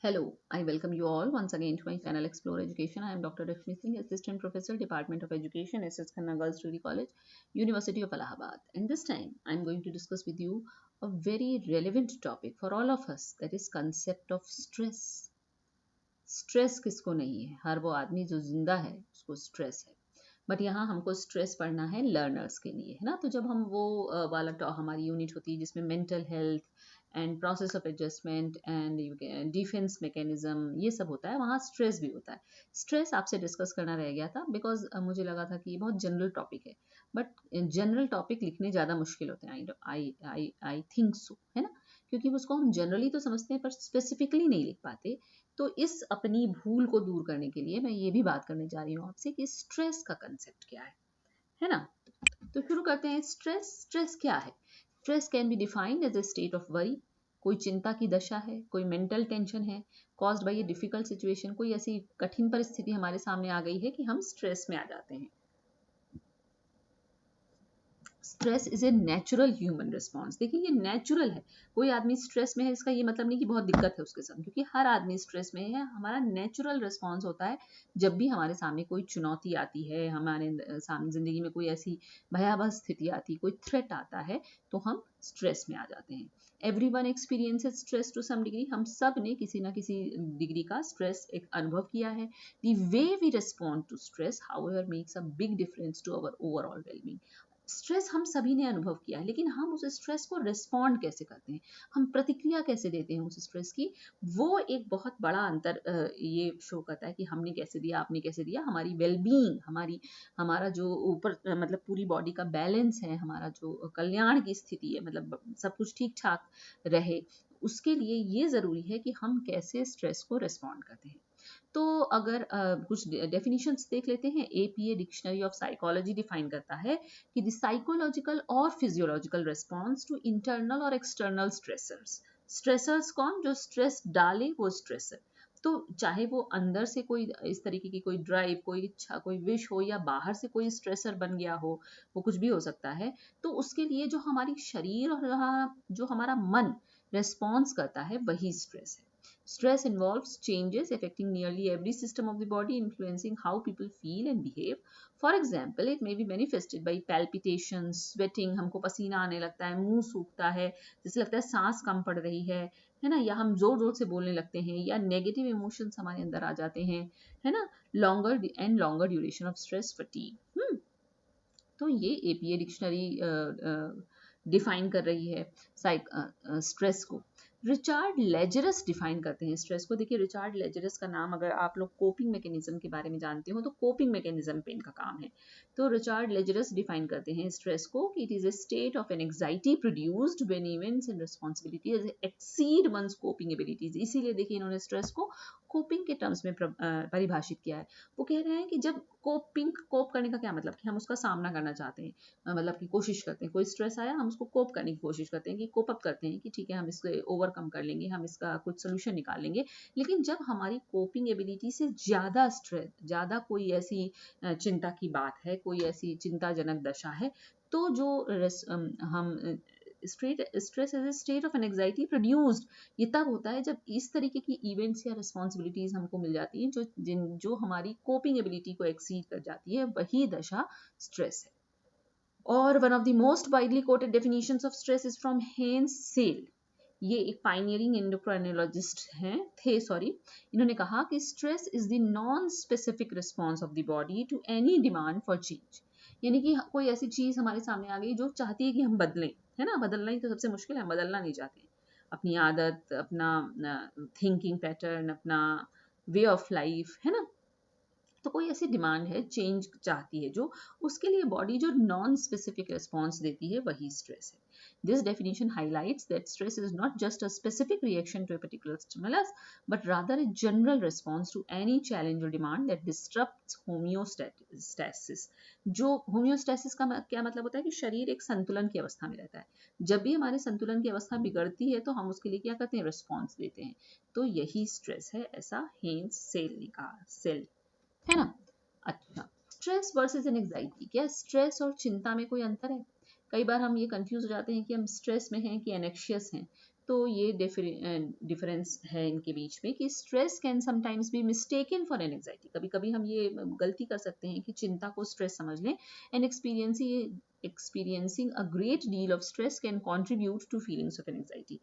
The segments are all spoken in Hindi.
Hello, I welcome you all once again to my channel Explore Education. I am Dr. Lakshmi Singh, Assistant Professor, Department of Education, SS Khanna Girls Degree College, University of Allahabad. And this time I am going to discuss with you a very relevant topic for all of us, that is concept of stress. Stress किसको नहीं है? हर वो आदमी जो जिंदा है उसको स्ट्रेस है। बट यहाँ हमको स्ट्रेस पढ़ना है लर्नर्स के लिए, है ना। तो जब हम वो वाला हमारी यूनिट होती है जिसमें mental health and process of adjustment and defence mechanism ये सब होता है, वहाँ स्ट्रेस भी होता है। स्ट्रेस आपसे डिस्कस करना रह गया था बिकॉज मुझे लगा था कि ये बहुत जनरल टॉपिक है, बट जनरल टॉपिक लिखने ज़्यादा मुश्किल होते हैं। आई थिंक सो, है ना, क्योंकि उसको हम जनरली तो समझते हैं पर स्पेसिफिकली नहीं लिख पाते। तो इस अपनी भूल को दूर करने के लिए मैं ये भी बात करने जा रही हूँ आपसे कि स्ट्रेस का कंसेप्ट क्या है ना। तो शुरू करते हैं। स्ट्रेस स्ट्रेस क्या है? Stress can be defined as a state of worry. कोई चिंता की दशा है, कोई मेंटल टेंशन है caused by a difficult situation. कोई ऐसी कठिन परिस्थिति हमारे सामने आ गई है कि हम स्ट्रेस में आ जाते हैं। Stress is a natural human response. देखिए ये नेचुरल है। कोई आदमी स्ट्रेस में है इसका ये मतलब नहीं कि बहुत दिक्कत है उसके साथ, क्योंकि हर आदमी स्ट्रेस में है। हमारा नेचुरल रिस्पॉन्स होता है जब भी हमारे सामने कोई चुनौती आती है, हमारे सामने जिंदगी में कोई ऐसी भयावह स्थिति आती है, कोई थ्रेट आता है, तो हम स्ट्रेस में आ जाते हैं। Everyone experiences stress to some degree. हम सब ने किसी ना किसी डिग्री का स्ट्रेस एक अनुभव किया है। The way we respond to stress however makes a big difference to our overall wellbeing. Stress हम सभी ने अनुभव किया है, लेकिन हम उस स्ट्रेस को रिस्पॉन्ड कैसे करते हैं, हम प्रतिक्रिया कैसे देते हैं उस स्ट्रेस की, वो एक बहुत बड़ा अंतर ये शो करता है कि हमने कैसे दिया, आपने कैसे दिया। हमारी वेलबींग, हमारा जो ऊपर मतलब पूरी बॉडी का बैलेंस है, हमारा जो कल्याण की स्थिति है, मतलब सब कुछ ठीक ठाक रहे, उसके लिए ये ज़रूरी है कि हम कैसे स्ट्रेस को रिस्पॉन्ड करते हैं। तो अगर कुछ डेफिनेशंस देख लेते हैं। APA dictionary of psychology define करता है कि द साइकोलॉजिकल और फिजियोलॉजिकल रिस्पॉन्स टू इंटरनल और एक्सटर्नल स्ट्रेसर्स। स्ट्रेसर्स कौन? जो स्ट्रेस डाले वो स्ट्रेसर। तो चाहे वो अंदर से कोई इस तरीके की कोई ड्राइव, कोई इच्छा, कोई विश हो, या बाहर से कोई स्ट्रेसर बन गया हो, वो कुछ भी हो सकता है। तो उसके लिए जो हमारी शरीर और जो हमारा मन रेस्पॉन्स करता है वही स्ट्रेस है। Stress involves changes affecting nearly every system of the body, influencing how people feel and behave. For example, it may be manifested by palpitations, sweating, हमको पसीना आने लगता है, मुंह सूखता है, जैसे लगता है सांस कम पड़ रही है ना, या हम जोर जोर से बोलने लगते हैं, या नेगेटिव इमोशंस हमारे अंदर आ जाते हैं, है ना। Longer duration of stress fatigue. तो ये एपीए डिक्शनरी डिफाइन कर रही है स्ट्रेस को। रिचार्ड लेजरस डिफाइन करते हैं स्ट्रेस को। देखिए रिचार्ड लेजरस का नाम, अगर आप लोग कोपिंग मैकेनिज्म के बारे में जानते हो तो कोपिंग मैकेनिज्म पे इनका काम है। तो रिचार्ड लेजरस डिफाइन करते हैं स्ट्रेस को कि it is a state of an anxiety produced when events and responsibilities exceed one's coping abilities. इसीलिए देखिए इन्होंने स्ट्रेस को कोपिंग के टर्म्स में परिभाषित किया है। वो कह रहे हैं कि जब कोप करने का क्या मतलब, कि हम उसका सामना करना चाहते हैं, मतलब कि कोशिश करते हैं, कोई स्ट्रेस आया हम उसको कोप करने की कोशिश करते हैं, कि कोप अप करते हैं कि ठीक है हम इसको ओवरकम कर लेंगे, हम इसका कुछ सोल्यूशन निकाल लेंगे। लेकिन जब हमारी कोपिंग एबिलिटी से ज़्यादा स्ट्रेस, ज़्यादा कोई ऐसी चिंता की बात है, कोई ऐसी चिंताजनक दशा है, तो जो हम stress as a state of an anxiety produced, ये तब होता है जब इस तरीके की इवेंट्स या रिस्पॉन्सिबिलिटीज हमको मिल जाती हैं जो हमारी कोपिंग एबिलिटी को एक्सीड कर जाती है, वही दशा स्ट्रेस है। और one of the most widely quoted definitions of stress is from Hans Selye. ये एक पाइनियरिंग एंडोक्राइनोलॉजिस्ट इन्होंने कहा कि stress is the non specific response of the body to any demand for change. यानी कि कोई ऐसी चीज हमारे सामने आ गई जो चाहती है कि हम बदलें, है ना। बदलना ही तो सबसे मुश्किल है, हम बदलना नहीं चाहते हैं अपनी आदत, अपना थिंकिंग पैटर्न, अपना वे ऑफ लाइफ, है ना। तो कोई ऐसी डिमांड है, चेंज चाहती है, जो उसके लिए बॉडी जो नॉन स्पेसिफिक रिस्पॉन्स देती है वही स्ट्रेस है। This definition highlights that stress is not just a specific reaction to a particular stimulus but rather a general response to any challenge और डिमांड दैट डिस्टर्ब्स होम्योस्टैसिस। जो होम्योस्टैसिस का क्या मतलब होता है कि शरीर एक संतुलन की अवस्था में रहता है। जब भी हमारे संतुलन की अवस्था बिगड़ती है तो हम उसके लिए क्या करते हैं, रिस्पॉन्स देते हैं। तो यही स्ट्रेस है, ऐसा हेंस सेल ने कहा, सेल, है ना। अच्छा, स्ट्रेस वर्सेस एंजाइटी, क्या स्ट्रेस और चिंता में कोई अंतर है? कई बार हम ये कंफ्यूज हो जाते हैं कि हम स्ट्रेस में हैं कि एनेक्शियस हैं। तो ये डिफरेंस है इनके बीच में कि stress can sometimes be mistaken for an anxiety. कभी कभी हम ये गलती कर सकते हैं कि चिंता को स्ट्रेस समझ लें। And experiencing a great deal of stress can contribute to feelings of anxiety।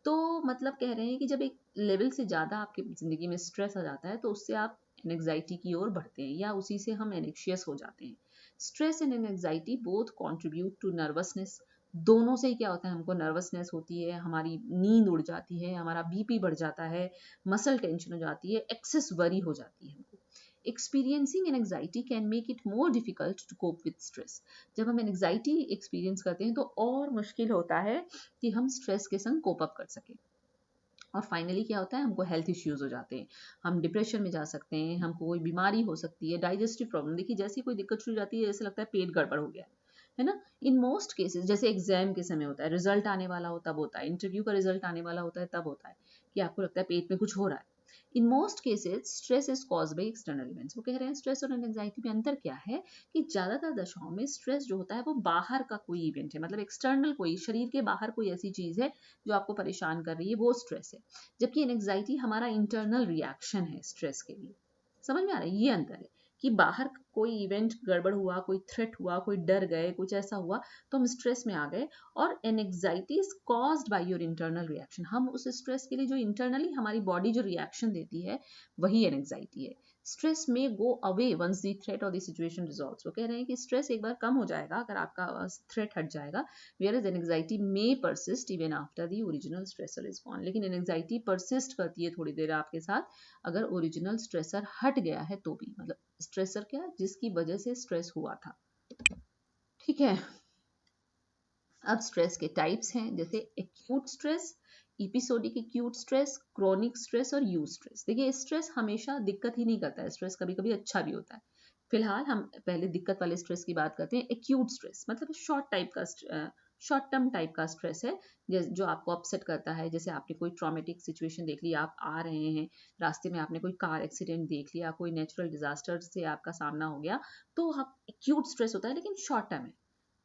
तो मतलब कह रहे हैं कि जब एक लेवल से ज़्यादा आपकी ज़िंदगी में स्ट्रेस आ जाता है तो उससे आप एनजाइटी की ओर बढ़ते हैं या उसी से हम एनेक्शियस हो जाते हैं। Stress and anxiety both contribute to nervousness. दोनों से ही क्या होता है, हमको नर्वसनेस होती है, हमारी नींद उड़ जाती है, हमारा बीपी बढ़ जाता है, मसल टेंशन हो जाती है, एक्सेस वरी हो जाती है हमको। Experiencing an anxiety can make it more difficult to cope with stress. जब हम एंग्जाइटी एक्सपीरियंस करते हैं तो और मुश्किल होता है कि हम स्ट्रेस के संग कोप अप कर सकें। और फाइनली क्या होता है, हमको हेल्थ इश्यूज हो जाते हैं, हम डिप्रेशन में जा सकते हैं, हमको कोई बीमारी हो सकती है, डाइजेस्टिव प्रॉब्लम। देखिए जैसी कोई दिक्कत शुरू हो जाती है, जैसे लगता है पेट गड़बड़ हो गया है ना। इन मोस्ट केसेस जैसे एग्जाम के समय होता है, रिजल्ट आने वाला हो तब होता है, इंटरव्यू का रिजल्ट आने वाला होता है तब होता है कि आपको लगता है पेट में कुछ हो रहा है। In most cases stress is cause by external events. वो कह रहे हैं स्ट्रेस और एंजाइटी में अंतर क्या है कि ज्यादातर दशाओं में स्ट्रेस जो होता है वो बाहर का कोई इवेंट है, मतलब एक्सटर्नल, कोई शरीर के बाहर कोई ऐसी चीज है जो आपको परेशान कर रही है, वो स्ट्रेस है। जबकि एंजाइटी हमारा इंटरनल रिएक्शन है स्ट्रेस के लिए। समझ में आ रहा है, ये अंतर है कि बाहर कोई इवेंट गड़बड़ हुआ, कोई थ्रेट हुआ, कोई डर गए, कुछ ऐसा हुआ तो हम स्ट्रेस में आ गए। और anxiety is caused by your internal reaction. हम उस स्ट्रेस के लिए जो इंटरनली हमारी बॉडी जो रिएक्शन देती है वही एंजाइटी है। Stress may go away once the threat और द सिचुएशन रिजॉल्व्स। वो कह रहे हैं कि स्ट्रेस एक बार कम हो जाएगा अगर आपका थ्रेट हट जाएगा, whereas anxiety may persist even after the original stressor is gone। लेकिन एंजाइटी परसिस्ट करती है थोड़ी देर आपके साथ अगर ओरिजिनल स्ट्रेसर हट गया है तो भी, मतलब स्ट्रेसर क्या, जिसकी वजह से स्ट्रेस हुआ था। ठीक है, अब स्ट्रेस के टाइप्स हैं, जैसे acute stress, episodic acute stress, chronic stress और यू स्ट्रेस। देखिए स्ट्रेस हमेशा दिक्कत ही नहीं करता है, स्ट्रेस कभी कभी अच्छा भी होता है। फिलहाल हम पहले दिक्कत वाले स्ट्रेस की बात करते हैं। एक्यूट स्ट्रेस मतलब शॉर्ट टर्म टाइप का स्ट्रेस है जो आपको अपसेट करता है। जैसे आपने कोई ट्रॉमेटिक सिचुएशन देख ली, आप आ रहे हैं रास्ते में, आपने कोई कार एक्सीडेंट देख लिया, कोई नेचुरल डिजास्टर से आपका सामना हो गया, तो आप एक्यूट स्ट्रेस होता है लेकिन शॉर्ट टर्म है।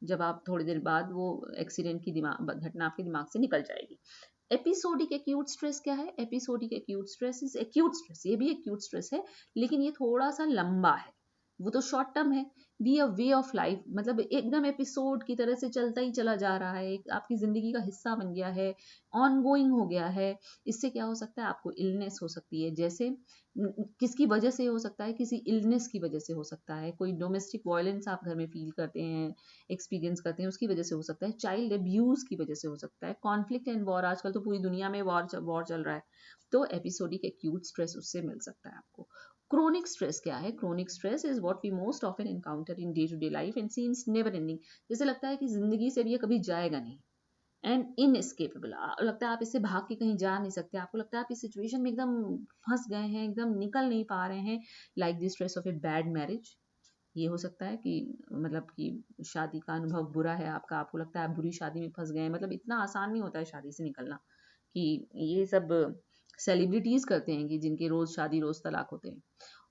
जब आप थोड़ी देर बाद वो एक्सीडेंट की घटना आपके दिमाग से निकल जाएगी। एपिसोडिक एक्यूट स्ट्रेस क्या है? Episodic acute stress is acute stress, ये भी एक्यूट स्ट्रेस है लेकिन ये थोड़ा सा लंबा है, वो तो शॉर्ट टर्म है। Be a way of life, मतलब एकदम एपिसोड की तरह से चलता ही चला जा रहा है, एक आपकी जिंदगी का हिस्सा बन गया है, ऑन गोइंग हो गया है। इससे क्या हो सकता है, आपको इलनेस हो सकती है। जैसे किसकी वजह से हो सकता है, किसी इलनेस की वजह से हो सकता है, कोई डोमेस्टिक वायलेंस आप घर में फील करते हैं, एक्सपीरियंस करते हैं, उसकी वजह से हो सकता है, चाइल्ड अब्यूज की वजह से हो सकता है, कॉन्फ्लिक्ट एंड वॉर, आजकल तो पूरी दुनिया में वॉर चल रहा है, तो एपिसोडिक एक्यूट स्ट्रेस उससे मिल सकता है आपको। क्रोनिक स्ट्रेस क्या है? Chronic stress is what we most often encounter in day to day life and seems never ending. जैसे लगता है कि जिंदगी से भी ये कभी जाएगा नहीं, एंड इनएस्केपेबल, लगता है आप इससे भाग के कहीं जा नहीं सकते, आपको लगता है आप इस सिचुएशन में एकदम फंस गए हैं, एकदम निकल नहीं पा रहे हैं। Like the stress of a bad marriage. ये हो सकता है कि मतलब कि शादी का अनुभव बुरा है आपका, आपको लगता है आप बुरी शादी में फंस गए हैं, मतलब इतना आसान नहीं होता है शादी से निकलना, कि ये सब सेलिब्रिटीज करते हैं कि जिनके रोज शादी रोज तलाक होते हैं।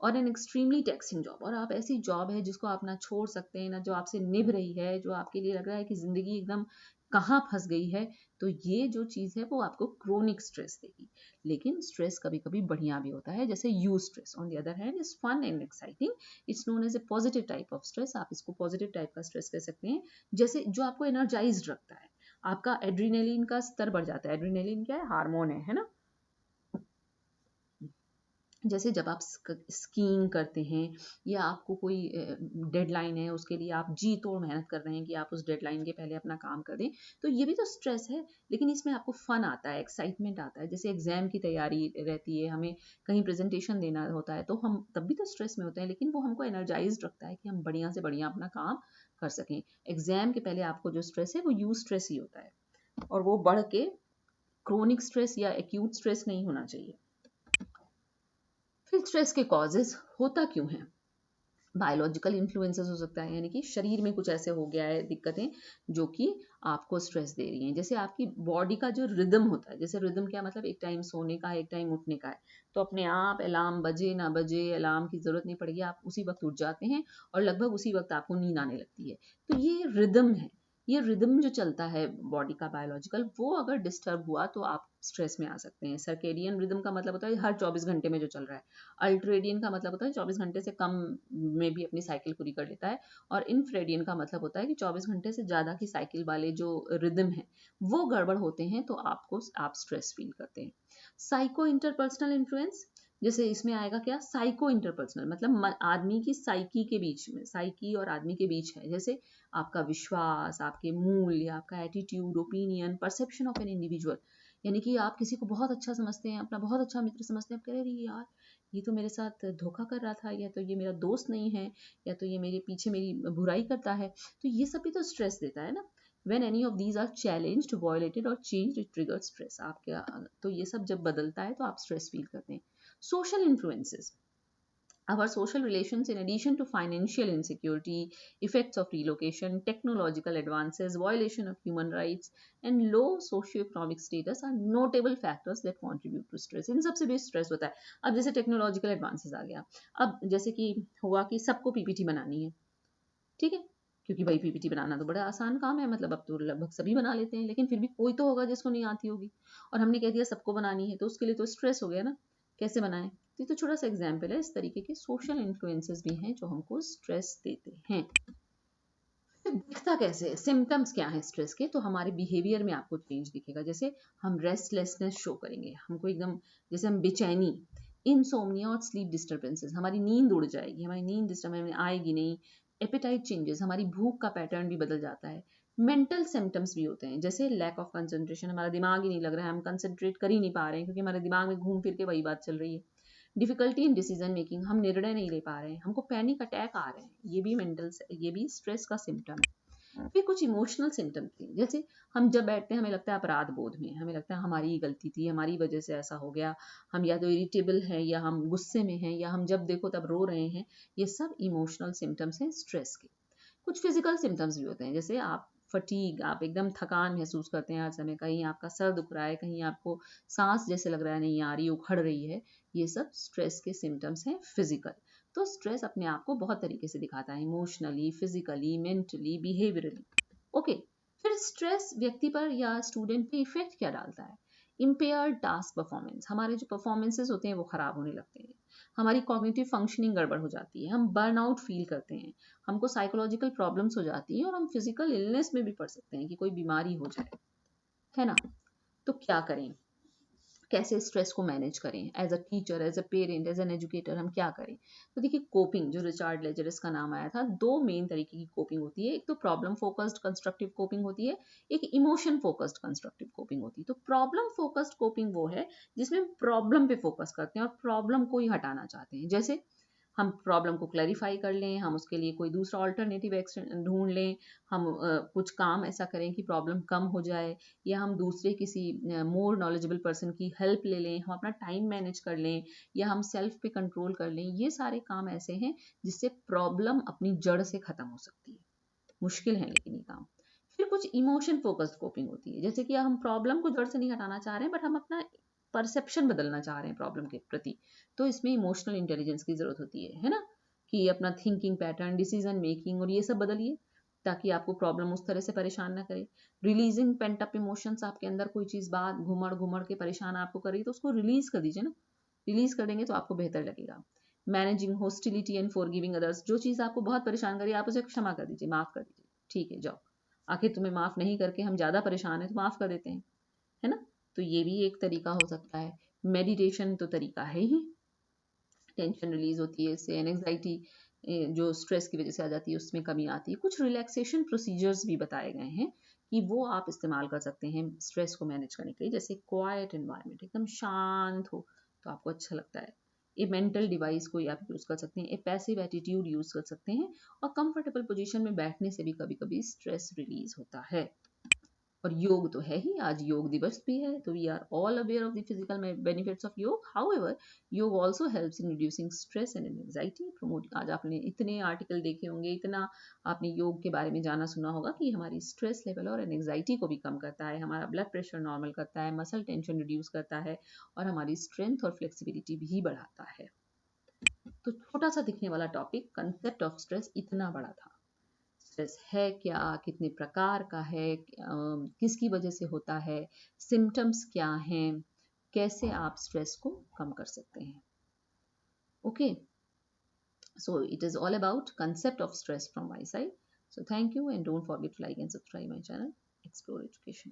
और एन एक्सट्रीमली टैक्सिंग जॉब, और आप ऐसी जॉब है जिसको आप ना छोड़ सकते हैं, ना जो आपसे निभ रही है, जो आपके लिए लग रहा है कि जिंदगी एकदम कहाँ फंस गई है, तो ये जो चीज़ है वो आपको क्रोनिक स्ट्रेस देगी। लेकिन स्ट्रेस कभी कभी बढ़िया भी होता है, जैसे eustress on the other hand is fun and exciting. It's known as a positive type of stress, आप इसको पॉजिटिव टाइप का स्ट्रेस कह सकते हैं। जैसे जो आपको एनर्जाइज रखता है, आपका एड्रीनलिन का स्तर बढ़ जाता है। एड्रीनलिन क्या है? हार्मोन है ना। जैसे जब आप स्कीइंग करते हैं या आपको कोई डेडलाइन है, उसके लिए आप जी तोड़ मेहनत कर रहे हैं कि आप उस डेडलाइन के पहले अपना काम कर दें, तो ये भी तो स्ट्रेस है, लेकिन इसमें आपको फन आता है, एक्साइटमेंट आता है। जैसे एग्जाम की तैयारी रहती है, हमें कहीं प्रेजेंटेशन देना होता है, तो हम तब भी तो स्ट्रेस में होते हैं, लेकिन वो हमको एनर्जाइज रखता है कि हम बढ़िया से बढ़िया अपना काम कर सकें। एग्जाम के पहले आपको जो स्ट्रेस है वो यू स्ट्रेस ही होता है, और वो बढ़ के क्रोनिक स्ट्रेस या एक्यूट स्ट्रेस नहीं होना चाहिए। फिर स्ट्रेस के कॉजेज होता क्यों है? बायोलॉजिकल इन्फ्लुएंसेस हो सकता है, यानी कि शरीर में कुछ ऐसे हो गया है दिक्कतें जो कि आपको स्ट्रेस दे रही हैं। जैसे आपकी बॉडी का जो रिदम होता है, जैसे रिदम क्या मतलब, एक टाइम सोने का है, एक टाइम उठने का है, तो अपने आप अलार्म बजे ना बजे अलार्म की जरूरत नहीं पड़ेगी, आप उसी वक्त उठ जाते हैं और लगभग उसी वक्त आपको नींद आने लगती है। तो ये रिदम है, ये रिदम जो चलता है बॉडी का बायोलॉजिकल, वो अगर डिस्टर्ब हुआ तो आप स्ट्रेस में आ सकते हैं। सर्केडियन रिदम का मतलब होता है हर 24 घंटे में जो चल रहा है। अल्ट्रेडियन का मतलब होता है 24 घंटे से कम में भी अपनी साइकिल पूरी कर लेता है। और इनफ्रेडियन का मतलब होता है कि 24 घंटे से ज़्यादा की साइकिल वाले जो रिदम है वो गड़बड़ होते हैं तो आप स्ट्रेस फील करते हैं। साइको इंटरपर्सनल इन्फ्लुएंस, जैसे इसमें आएगा क्या, साइको इंटरपर्सनल मतलब आदमी की साइकी के बीच में, साइकी और आदमी के बीच है। जैसे आपका विश्वास, आपके मूल्य, आपका attitude, opinion, perception of an individual. यानी कि आप किसी को बहुत अच्छा समझते हैं, अपना बहुत अच्छा मित्र समझते हैं, आप कह रहे हैं यार ये तो मेरे साथ धोखा कर रहा था, या तो ये मेरा दोस्त नहीं है, या तो ये मेरे पीछे मेरी बुराई करता है। तो ये सब भी तो स्ट्रेस देता है ना। When any of these are challenged, violated or changed, it triggers stress। आपके तो ये सब जब बदलता है तो आप स्ट्रेस फील करते हैं। Social influences, our social relations, in addition to financial insecurity, effects of relocation, technological advances, violation of human rights, and low socioeconomic status are notable factors that contribute to stress। इन सबसे भी स्ट्रेस होता है। अब जैसे टेक्नोलॉजिकल एडवांसेस आ गया, अब जैसे कि हुआ कि सबको पीपीटी बनानी है, ठीक है, क्योंकि भाई पीपीटी बनाना तो बड़ा आसान काम है, मतलब अब तो लगभग सभी बना लेते हैं, लेकिन फिर भी कोई तो होगा जिसको नहीं आती होगी, और हमने कह दिया सबको बनानी है, तो उसके लिए तो स्ट्रेस हो गया ना, कैसे बनाएं। तो ये तो छोटा सा एग्जाम्पल है, इस तरीके के सोशल इन्फ्लुएंसेस भी हैं जो हमको स्ट्रेस देते हैं। दिखता कैसे है, सिम्टम्स क्या है स्ट्रेस के, तो हमारे बिहेवियर में आपको चेंज दिखेगा। जैसे हम रेस्टलेसनेस शो करेंगे, हमको एकदम, जैसे हम बेचैनी, इनसोमनिया और स्लीप डिस्टर्बेंसेस, हमारी नींद उड़ जाएगी, हमारी नींद डिस्टर्ब आएगी नहीं। एपेटाइट चेंजेस, हमारी भूख का पैटर्न भी बदल जाता है। मेंटल सिम्टम्स भी होते हैं, जैसे लैक ऑफ कंसंट्रेशन, हमारा दिमाग ही नहीं लग रहा है, हम कंसंट्रेट कर ही नहीं पा रहे हैं, क्योंकि हमारे दिमाग में घूम फिर के वही बात चल रही है। डिफिकल्टी इन डिसीजन मेकिंग, हम निर्णय नहीं ले पा रहे हैं, हमको पैनिक अटैक आ रहे हैं, ये भी स्ट्रेस का सिम्टम है। फिर कुछ इमोशनल सिम्टम थे, जैसे हम जब बैठते हैं हमें लगता है अपराध बोध में, हमें लगता है हमारी ही गलती थी, हमारी वजह से ऐसा हो गया, हम या तो इरिटेबल हैं, या हम गुस्से में हैं, या हम जब देखो तब रो रहे हैं। ये सब इमोशनल सिम्टम्स हैं स्ट्रेस के। कुछ फिजिकल सिम्टम्स भी होते हैं, जैसे आप फटीग, आप एकदम थकान महसूस करते हैं हर समय, कहीं आपका सर दुख रहा है, कहीं आपको सांस जैसे लग रहा है नहीं आ रही, उखड़ रही है। ये सब स्ट्रेस के सिम्टम्स हैं फिजिकल। तो स्ट्रेस अपने आप को बहुत तरीके से दिखाता है, emotionally, physically, mentally, behaviourally. Okay, फिर स्ट्रेस व्यक्ति पर या स्टूडेंट पे इफेक्ट क्या डालता है। इम्पेयर्ड टास्क परफॉर्मेंस, हमारे जो परफॉर्मेंसेस होते हैं वो खराब होने लगते हैं, हमारी कॉग्निटिव फंक्शनिंग गड़बड़ हो जाती है, हम बर्नआउट फील करते हैं, हमको साइकोलॉजिकल प्रॉब्लम्स हो जाती हैं, और हम फिजिकल इलनेस में भी पड़ सकते हैं कि कोई बीमारी हो जाए, है ना। तो क्या करें, कैसे स्ट्रेस को मैनेज करें, as a teacher, as a parent, as an educator हम क्या करें। तो देखिए कोपिंग, जो रिचार्ड लेजरस का नाम आया था, दो मेन तरीके की कोपिंग होती है। एक तो प्रॉब्लम फोकस्ड कंस्ट्रक्टिव कोपिंग होती है, एक इमोशन फोकस्ड कंस्ट्रक्टिव कोपिंग होती है। तो प्रॉब्लम फोकस्ड कोपिंग वो है जिसमें प्रॉब्लम पे फोकस करते हैं और प्रॉब्लम को ही हटाना चाहते हैं। जैसे हम प्रॉब्लम को क्लैरिफाई कर लें, हम उसके लिए कोई दूसरा ऑल्टरनेटिव ढूंढ लें, हम कुछ काम ऐसा करें कि प्रॉब्लम कम हो जाए, या हम दूसरे किसी मोर नॉलेजेबल पर्सन की हेल्प ले लें, हम अपना टाइम मैनेज कर लें, या हम सेल्फ पे कंट्रोल कर लें। ये सारे काम ऐसे हैं जिससे प्रॉब्लम अपनी जड़ से खत्म हो सकती है। मुश्किल है लेकिन ये काम। फिर कुछ इमोशन फोकस्ड कोपिंग होती है, जैसे कि हम प्रॉब्लम को जड़ से नहीं हटाना चाह रहे हैं, बट हम अपना परसेप्शन बदलना चाह रहे हैं प्रॉब्लम के प्रति। तो इसमें इमोशनल इंटेलिजेंस की जरूरत होती है ना, कि अपना थिंकिंग पैटर्न, डिसीजन मेकिंग और ये सब बदलिए, ताकि आपको प्रॉब्लम उस तरह से परेशान ना करे। रिलीजिंग पेंट अप इमोशंस, आपके अंदर कोई चीज़ बात घुमड़ घुमड़ के परेशान आपको कर रही है तो उसको रिलीज कर दीजिए ना, रिलीज कर देंगे तो आपको बेहतर लगेगा। Managing hostility and forgiving others, जो चीज़ आपको बहुत परेशान करी आप उसे क्षमा कर दीजिए, माफ कर दीजिए, ठीक है जाओ, आखिर तुम्हें माफ नहीं करके हम ज़्यादा परेशान हैं तो माफ कर देते हैं, है ना। तो ये भी एक तरीका हो सकता है। मेडिटेशन तो तरीका है ही, टेंशन रिलीज होती है इससे, एंजाइटी जो स्ट्रेस की वजह से आ जाती है उसमें कमी आती है। कुछ रिलैक्सेशन प्रोसीजर्स भी बताए गए हैं कि वो आप इस्तेमाल कर सकते हैं स्ट्रेस को मैनेज करने के लिए, जैसे क्वाइट एनवायरनमेंट, एकदम शांत हो तो आपको अच्छा लगता है। ए मेंटल डिवाइस कोई आप यूज़ कर सकते हैं, ए पैसिव एटीट्यूड यूज़ कर सकते हैं, और कंफर्टेबल पोजीशन में बैठने से भी कभी कभी स्ट्रेस रिलीज होता है। और योग तो है ही, आज योग दिवस भी है, तो we are all aware of the physical benefits of yoga. However, yoga also helps in reducing stress and anxiety. Promote, आज आपने इतने आर्टिकल देखे होंगे, इतना आपने योग के बारे में जाना सुना होगा कि हमारी स्ट्रेस लेवल और एंजाइटी को भी कम करता है, हमारा ब्लड प्रेशर नॉर्मल करता है, मसल टेंशन रिड्यूस करता है, और हमारी स्ट्रेंथ और फ्लेक्सिबिलिटी भी बढ़ाता है। तो छोटा सा दिखने वाला टॉपिक, कंसेप्ट ऑफ स्ट्रेस, इतना बड़ा था। स्ट्रेस है क्या, कितने प्रकार का है, किसकी वजह से होता है, सिम्टम्स क्या हैं, कैसे आप स्ट्रेस को कम कर सकते हैं. Okay, so it is all about concept of stress from my side. So thank you and don't forget to like and subscribe my channel, Explore Education.